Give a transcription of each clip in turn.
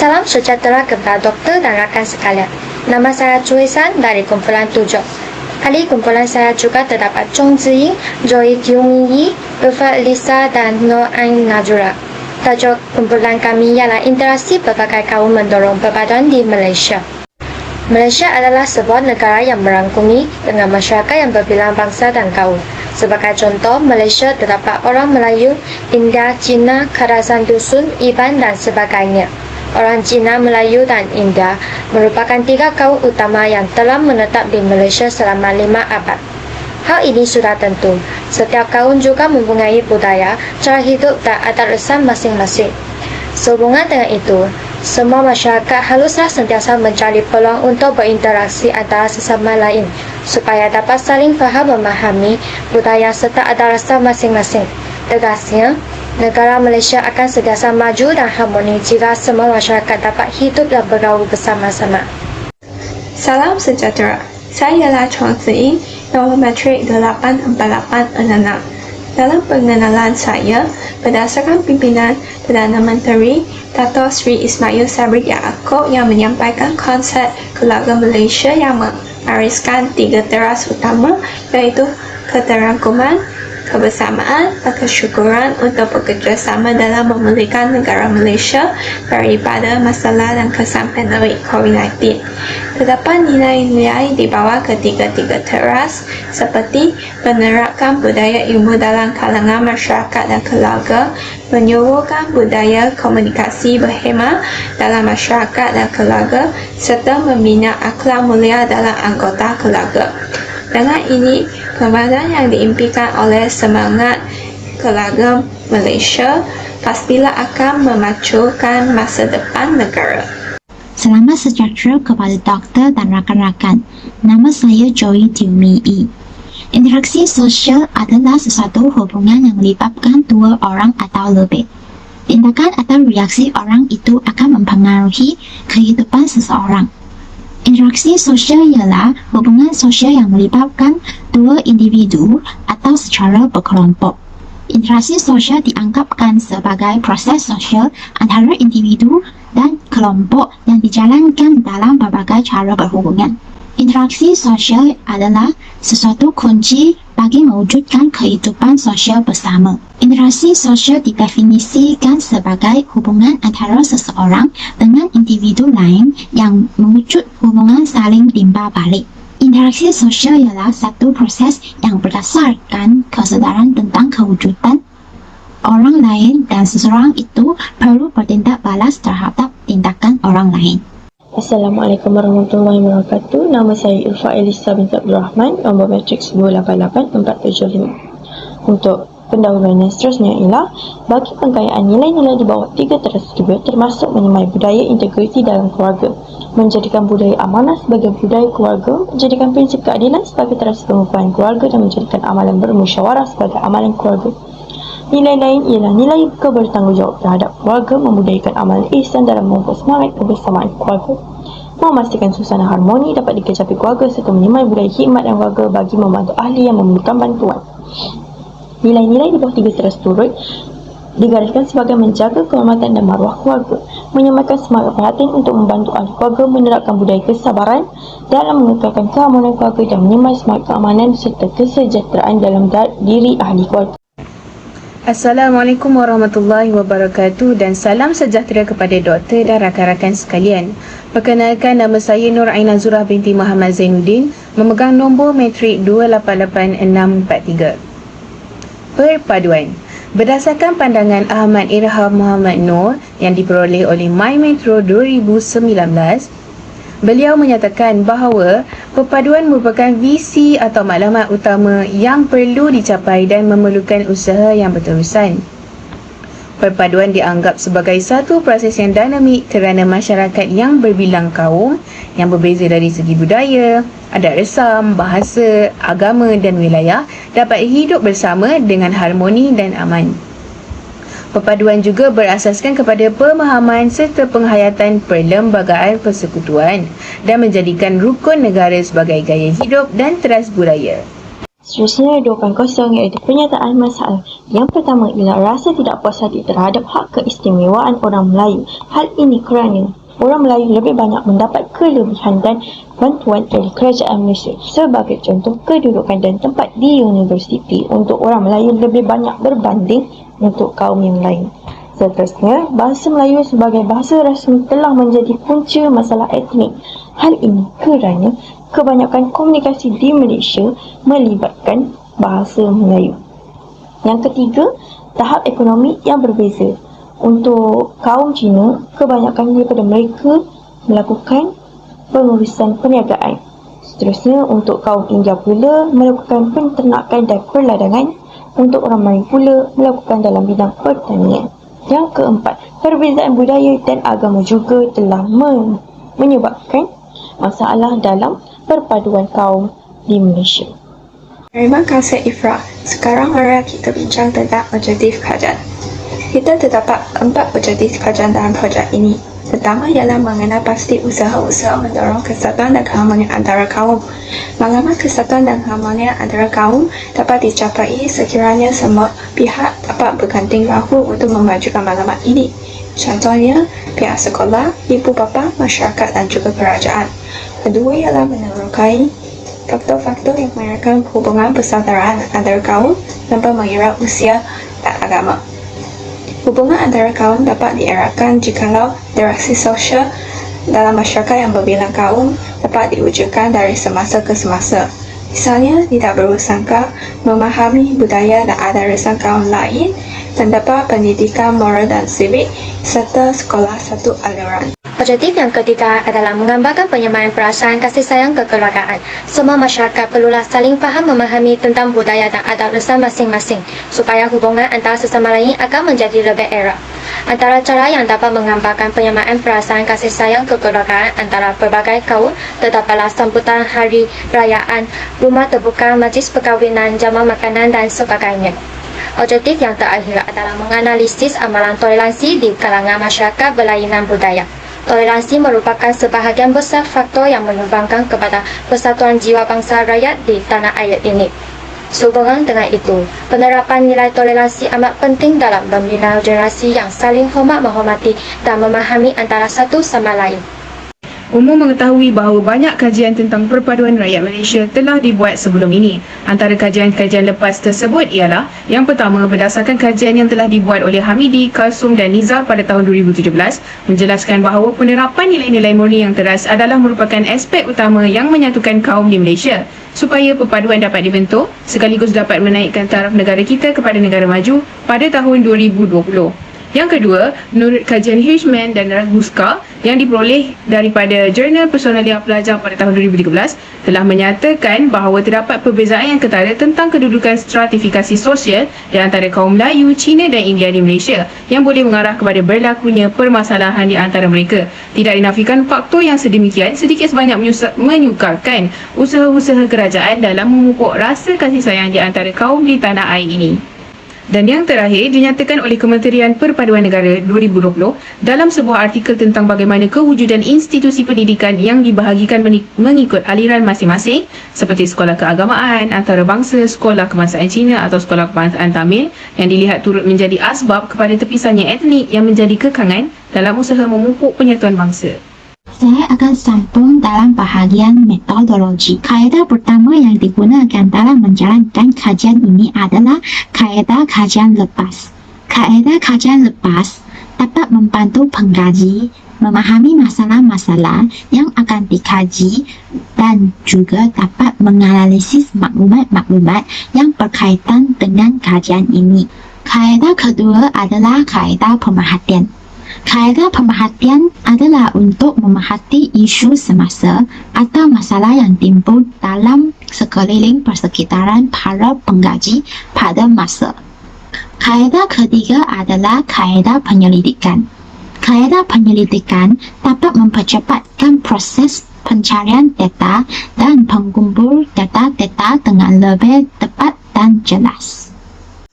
Salam sejahtera kepada doktor dan rakan sekalian. Nama saya Choi San dari kumpulan 7. Kali kumpulan saya juga terdapat Chong Ziying, Joy Kyung Yi, Ulfa Lisa dan Noor Ain Najura. Tajuk kumpulan kami ialah interaksi berbagai kaum mendorong perpaduan di Malaysia. Malaysia adalah sebuah negara yang merangkumi dengan masyarakat yang berbilang bangsa dan kaum. Sebagai contoh, Malaysia terdapat orang Melayu, India, Cina, Karasan Dusun, Iban dan sebagainya. Orang Cina, Melayu dan India merupakan 3 kaum utama yang telah menetap di Malaysia selama 5 abad. Hal ini sudah tentu. Setiap kaum juga mempunyai budaya, cara hidup dan adat resam masing-masing. Sehubungan dengan itu, semua masyarakat haruslah sentiasa mencari peluang untuk berinteraksi antara sesama lain supaya dapat saling faham memahami budaya serta adat rasa masing-masing. Tegasnya, negara Malaysia akan sentiasa maju dan harmoni jika semua masyarakat dapat hidup dan bergaul bersama-sama. Salam sejahtera. Saya ialah Chong Ziying, nombor matrik 84866. Dalam pengenalan saya, berdasarkan pimpinan Perdana Menteri Dato' Sri Ismail Sabri Yaakob yang menyampaikan konsep keluarga Malaysia yang mewariskan 3 teras utama, iaitu keterangkuman, kebersamaan dan kesyukuran untuk bekerjasama dalam memulihkan negara Malaysia daripada masalah dan kesan pandemik COVID-19. Terdapat nilai-nilai di bawah ketiga-tiga teras seperti menerapkan budaya ilmu dalam kalangan masyarakat dan keluarga, menyuruhkan budaya komunikasi berhemah dalam masyarakat dan keluarga, serta membina akhlak mulia dalam anggota keluarga. Dengan ini, perpaduan yang diimpikan oleh semangat keluarga Malaysia pastilah akan memajukan masa depan negara. Selamat sejahtera kepada doktor dan rakan-rakan. Nama saya Joy Kyung Yi. Interaksi sosial adalah sesuatu hubungan yang melibatkan 2 orang atau lebih. Tindakan atau reaksi orang itu akan mempengaruhi kehidupan seseorang. Interaksi sosial ialah hubungan sosial yang melibatkan 2 individu atau secara berkelompok. Interaksi sosial dianggapkan sebagai proses sosial antara individu dan kelompok yang dijalankan dalam berbagai cara berhubungan. Interaksi sosial adalah sesuatu kunci bagi mewujudkan kehidupan sosial bersama. Interaksi sosial didefinisikan sebagai hubungan antara seseorang dengan individu lain yang mewujud hubungan saling timbal balik. Interaksi sosial ialah satu proses yang berdasarkan kesedaran tentang kewujudan orang lain dan seseorang itu perlu bertindak balas terhadap tindakan orang lain. Assalamualaikum warahmatullahi wabarakatuh. Nama saya Ulfa Lisa binti Abdul Rahman, nombor matrik 988475. Untuk pendahuluan yang seterusnya ialah bagi pengkayaan nilai-nilai di bawah 3 teras tersebut termasuk menyemai budaya integriti dalam keluarga, menjadikan budaya amanah sebagai budaya keluarga, menjadikan prinsip keadilan sebagai teras pengukuhan keluarga dan menjadikan amalan bermusyawarah sebagai amalan keluarga. Nilai lain ialah nilai kebertanggungjawab terhadap keluarga, membudayakan amalan ihsan dalam memupuk semangat kebersamaan keluarga, memastikan suasana harmoni dapat dikecapi keluarga serta menyemai budaya khidmat dan keluarga bagi membantu ahli yang memerlukan bantuan. Nilai-nilai di bawah 3 teras turut digariskan sebagai menjaga kehormatan dan maruah keluarga, menyematkan semangat perhatian untuk membantu ahli keluarga, menerapkan budaya kesabaran dalam mengekalkan keamanan keluarga dan menyemai semangat keamanan serta kesejahteraan dalam diri ahli keluarga. Assalamualaikum warahmatullahi wabarakatuh dan salam sejahtera kepada doktor dan rakan-rakan sekalian. Perkenalkan, nama saya Noor Ain Najura binti Muhammad Zainuddin, memegang nombor matrik 288643. Perpaduan. Berdasarkan pandangan Ahmad Irham Muhammad Noor yang diperoleh oleh My Metro 2019, beliau menyatakan bahawa perpaduan merupakan visi atau maklumat utama yang perlu dicapai dan memerlukan usaha yang berterusan. Perpaduan dianggap sebagai satu proses yang dinamik kerana masyarakat yang berbilang kaum yang berbeza dari segi budaya, adat resam, bahasa, agama dan wilayah dapat hidup bersama dengan harmoni dan aman. Perpaduan juga berasaskan kepada pemahaman serta penghayatan perlembagaan persekutuan dan menjadikan rukun negara sebagai gaya hidup dan teras budaya. Seterusnya 2.0 iaitu pernyataan masalah. Yang pertama ialah rasa tidak puas hati terhadap hak keistimewaan orang Melayu. Hal ini kerana orang Melayu lebih banyak mendapat kelebihan dan bantuan dari kerajaan Malaysia. Sebagai contoh, kedudukan dan tempat di universiti untuk orang Melayu lebih banyak berbanding untuk kaum yang lain. Seterusnya, bahasa Melayu sebagai bahasa rasmi telah menjadi punca masalah etnik. Hal ini kerana kebanyakan komunikasi di Malaysia melibatkan bahasa Melayu. Yang ketiga, tahap ekonomi yang berbeza. Untuk kaum Cina, kebanyakan daripada mereka melakukan pengurusan perniagaan. Seterusnya, untuk kaum India pula melakukan penternakan dan perladangan. Untuk orang Melayu pula melakukan dalam bidang pertanian. Yang keempat, perbezaan budaya dan agama juga telah menyebabkan masalah dalam perpaduan kaum di Malaysia. Terima kasih Ifra. Sekarang mari kita bincang tentang objektif kajian. Kita terdapat 4 objektif kajian dalam projek ini. Pertama ialah mengenal pasti usaha-usaha mendorong kesatuan dan keharmonian antara kaum. Maklumat kesatuan dan keharmonian antara kaum dapat dicapai sekiranya semua pihak dapat berganding bahu untuk memajukan maklumat ini. Contohnya, pihak sekolah, ibu bapa, masyarakat dan juga kerajaan. Kedua ialah menerokai faktor-faktor yang mengajarkan hubungan persaudaraan antara kaum tanpa mengira usia dan agama. Hubungan antara kaum dapat dieratkan jikalau interaksi sosial dalam masyarakat yang berbilang kaum dapat diwujudkan dari semasa ke semasa. Misalnya, tidak bersangka memahami budaya dan adat resan kaum lain, terdapat pendidikan moral dan sivik, serta sekolah satu aliran. Objektif yang ketiga adalah menggambarkan penyamaan perasaan kasih sayang kekeluargaan. Semua masyarakat perlulah saling faham memahami tentang budaya dan adat resan masing-masing supaya hubungan antara sesama lain akan menjadi lebih erat. Antara cara yang dapat menggambarkan penyamaan perasaan kasih sayang kekeluargaan antara berbagai kaum terdapatlah sambutan hari rayaan, rumah terbuka, majlis perkahwinan, jamuan makanan dan sebagainya. Objektif yang terakhir adalah menganalisis amalan toleransi di kalangan masyarakat berlainan budaya. Toleransi merupakan sebahagian besar faktor yang menyumbangkan kepada persatuan jiwa bangsa rakyat di tanah air ini. Sehubungan dengan itu, penerapan nilai toleransi amat penting dalam membina generasi yang saling hormat menghormati dan memahami antara satu sama lain. Umum mengetahui bahawa banyak kajian tentang perpaduan rakyat Malaysia telah dibuat sebelum ini. Antara kajian-kajian lepas tersebut ialah yang pertama, berdasarkan kajian yang telah dibuat oleh Hamidi, Kalsum dan Nizar pada tahun 2017 menjelaskan bahawa penerapan nilai-nilai murni yang teras adalah merupakan aspek utama yang menyatukan kaum di Malaysia supaya perpaduan dapat dibentuk sekaligus dapat menaikkan taraf negara kita kepada negara maju pada tahun 2020. Yang kedua, menurut kajian Hirschman dan Raguska yang diperoleh daripada Jurnal Personalia Pelajar pada tahun 2013 telah menyatakan bahawa terdapat perbezaan yang ketara tentang kedudukan stratifikasi sosial di antara kaum Melayu, Cina dan India di Malaysia yang boleh mengarah kepada berlakunya permasalahan di antara mereka. Tidak dinafikan faktor yang sedemikian sedikit sebanyak menyukarkan usaha-usaha kerajaan dalam memupuk rasa kasih sayang di antara kaum di tanah air ini. Dan yang terakhir, dinyatakan oleh Kementerian Perpaduan Negara 2020 dalam sebuah artikel tentang bagaimana kewujudan institusi pendidikan yang dibahagikan mengikut aliran masing-masing seperti sekolah keagamaan, antarabangsa, sekolah kebangsaan Cina atau sekolah kebangsaan Tamil yang dilihat turut menjadi asbab kepada tepisannya etnik yang menjadi kekangan dalam usaha memupuk penyatuan bangsa. Saya akan sambung dalam bahagian metodologi. Kaedah pertama yang digunakan dalam menjalankan kajian ini adalah kaedah kajian lepas. Kaedah kajian lepas dapat membantu pengkaji memahami masalah-masalah yang akan dikaji dan juga dapat menganalisis maklumat-maklumat yang berkaitan dengan kajian ini. Kaedah kedua adalah kaedah pemerhatian. Kaedah pemerhatian adalah untuk memerhati isu semasa atau masalah yang timbul dalam sekeliling persekitaran para pengkaji pada masa. Kaedah ketiga adalah kaedah penyelidikan. Kaedah penyelidikan dapat mempercepatkan proses pencarian data dan pengkumpul data-data dengan lebih tepat dan jelas.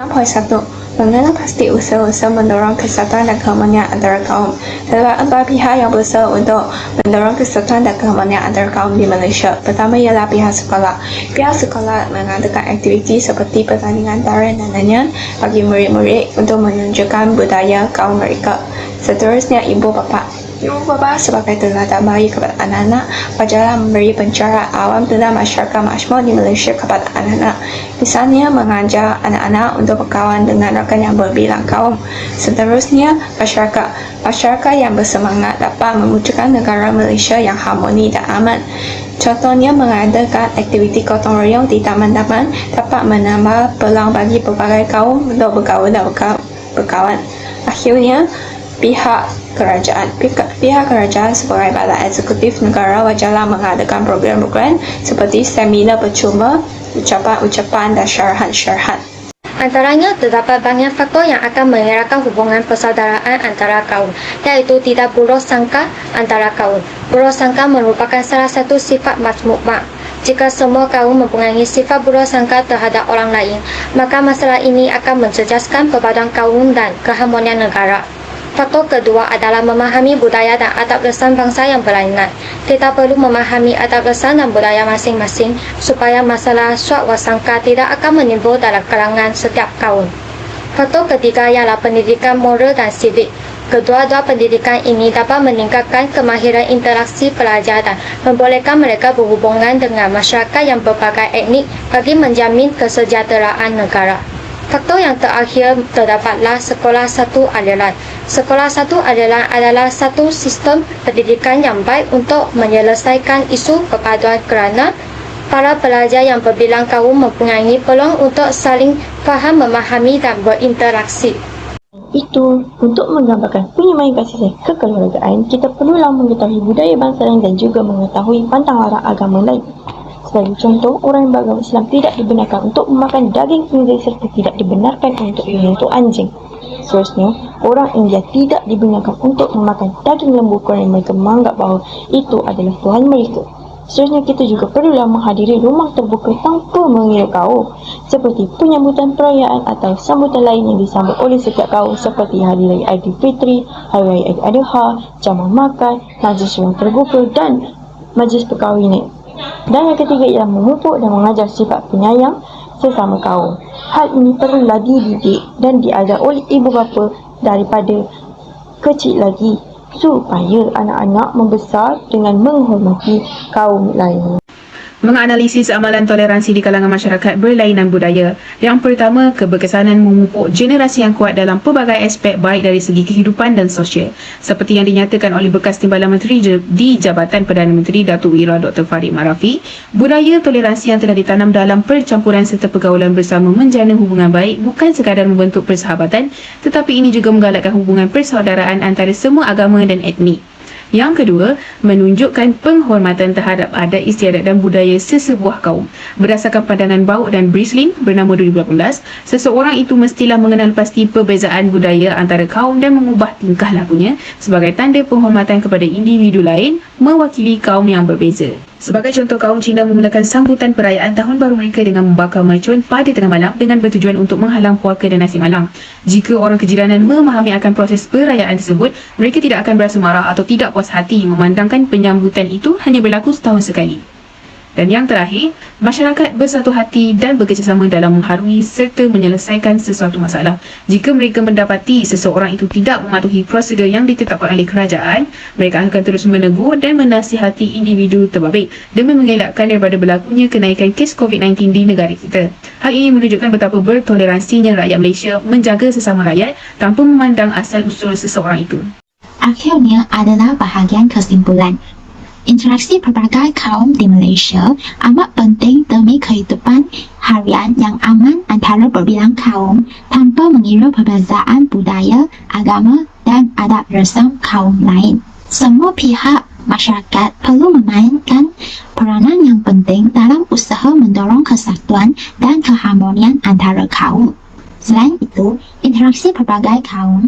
6.1. Mengenal pasti usaha-usaha mendorong kesatuan dan keharmonian antara kaum. Terdapat 4 pihak yang berusaha untuk mendorong kesatuan dan keharmonian antara kaum di Malaysia. Pertama ialah pihak sekolah. Pihak sekolah mengadakan aktiviti seperti pertandingan tarian dan nyanyian bagi murid-murid untuk menunjukkan budaya kaum mereka. Seterusnya, ibu bapa. Ibu bapa sebagai teladan baik kepada anak-anak wajarlah memberi pencerahan awam tentang masyarakat makmur di Malaysia kepada anak-anak. Misalnya, mengajar anak-anak untuk berkawan dengan rakan yang berbilang kaum. Seterusnya, masyarakat. Masyarakat yang bersemangat dapat mewujudkan negara Malaysia yang harmoni dan aman. Contohnya, mengadakan aktiviti gotong royong di taman-taman dapat menambah peluang bagi pelbagai kaum untuk bergaul dan berkawan. Akhirnya, pihak kerajaan. Pihak kerajaan sebagai badan eksekutif negara wajarlah mengadakan program-program seperti seminar percuma, ucapan-ucapan dan syarahan-syarahan. Antaranya, terdapat banyak faktor yang akan mengeratkan hubungan persaudaraan antara kaum, iaitu tidak buruk sangka antara kaum. Buruk sangka merupakan salah satu sifat majmuk. Jika semua kaum mempunyai sifat buruk sangka terhadap orang lain, maka masalah ini akan menjejaskan perpaduan kaum dan keharmonian negara. Faktor kedua adalah memahami budaya dan adab lesan bangsa yang berlainan. Kita perlu memahami adab lesan dan budaya masing-masing supaya masalah suak wasangka tidak akan menimbul dalam kalangan setiap kaum. Faktor ketiga ialah pendidikan moral dan sivik. Kedua-dua pendidikan ini dapat meningkatkan kemahiran interaksi pelajar dan membolehkan mereka berhubungan dengan masyarakat yang berbagai etnik bagi menjamin kesejahteraan negara. Faktor yang terakhir terdapatlah sekolah satu aliran. Sekolah satu aliran adalah satu sistem pendidikan yang baik untuk menyelesaikan isu perpaduan kerana para pelajar yang berbilang kaum mempunyai peluang untuk saling faham, memahami dan berinteraksi. Itu, untuk menggambarkan penyemayan kasih sayang kekeluargaan, kita perlulah mengetahui budaya bangsa lain dan juga mengetahui pantang larang agama lain. Sebagai contoh, orang yang beragama Islam tidak dibenarkan untuk memakan daging khinzir serta tidak dibenarkan untuk menyentuh anjing. Seterusnya, orang India tidak dibenarkan untuk memakan daging lembu kerana mereka menganggap bahawa itu adalah Tuhan mereka. Seterusnya, kita juga perlulah menghadiri rumah terbuka tanpa mengira kaum, seperti penyambutan perayaan atau sambutan lain yang disambut oleh setiap kaum seperti Hari Raya Aidilfitri, Hari Raya Aidiladha, jamuan makan, majlis ruang terbuka dan majlis perkahwinan. Dan yang ketiga ialah memupuk dan mengajar sifat penyayang sesama kaum. Hal ini perlulah dididik dan diajar oleh ibu bapa daripada kecil lagi supaya anak-anak membesar dengan menghormati kaum lain. Menganalisis amalan toleransi di kalangan masyarakat berlainan budaya. Yang pertama, keberkesanan memupuk generasi yang kuat dalam pelbagai aspek baik dari segi kehidupan dan sosial. Seperti yang dinyatakan oleh bekas Timbalan Menteri di Jabatan Perdana Menteri Datuk Wira Dr. Farid Marafi, budaya toleransi yang telah ditanam dalam percampuran serta pergaulan bersama menjana hubungan baik bukan sekadar membentuk persahabatan, tetapi ini juga menggalakkan hubungan persaudaraan antara semua agama dan etnik. Yang kedua, menunjukkan penghormatan terhadap adat istiadat dan budaya sesebuah kaum. Berdasarkan pandangan Bauk dan Brislin bernama 2018, seseorang itu mestilah mengenal pasti perbezaan budaya antara kaum dan mengubah tingkah lakunya sebagai tanda penghormatan kepada individu lain mewakili kaum yang berbeza. Sebagai contoh, kaum Cina memulakan sambutan perayaan tahun baru mereka dengan membakar mercun pada tengah malam dengan bertujuan untuk menghalang puaka dan nasi malam. Jika orang kejiranan memahami akan proses perayaan tersebut, mereka tidak akan berasa marah atau tidak puas hati memandangkan penyambutan itu hanya berlaku setahun sekali. Dan yang terakhir, masyarakat bersatu hati dan bekerjasama dalam mengharui serta menyelesaikan sesuatu masalah. Jika mereka mendapati seseorang itu tidak mematuhi prosedur yang ditetapkan oleh kerajaan, mereka akan terus menegur dan menasihati individu terbabit demi mengelakkan daripada berlakunya kenaikan kes COVID-19 di negara kita. Hal ini menunjukkan betapa bertoleransinya rakyat Malaysia menjaga sesama rakyat tanpa memandang asal-usul seseorang itu. Akhirnya adalah bahagian kesimpulan. Interaksi pelbagai kaum di Malaysia amat penting demi kehidupan harian yang aman antara berbilang kaum tanpa mengira perbezaan budaya, agama dan adat resam kaum lain. Semua pihak masyarakat perlu memainkan peranan yang penting dalam usaha mendorong kesatuan dan keharmonian antara kaum. Selain itu, interaksi pelbagai kaum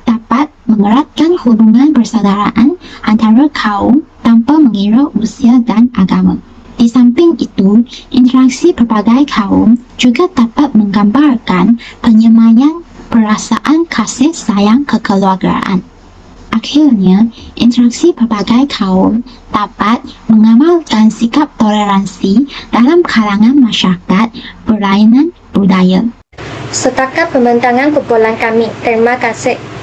dapat mengeratkan hubungan persaudaraan antara kaum tanpa mengira usia dan agama. Di samping itu, interaksi pelbagai kaum juga dapat menggambarkan penyemayan perasaan kasih sayang kekeluargaan. Akhirnya, interaksi berbagai kaum dapat mengamalkan sikap toleransi dalam kalangan masyarakat berlainan budaya. Setakat pembentangan kumpulan kami. Terima kasih.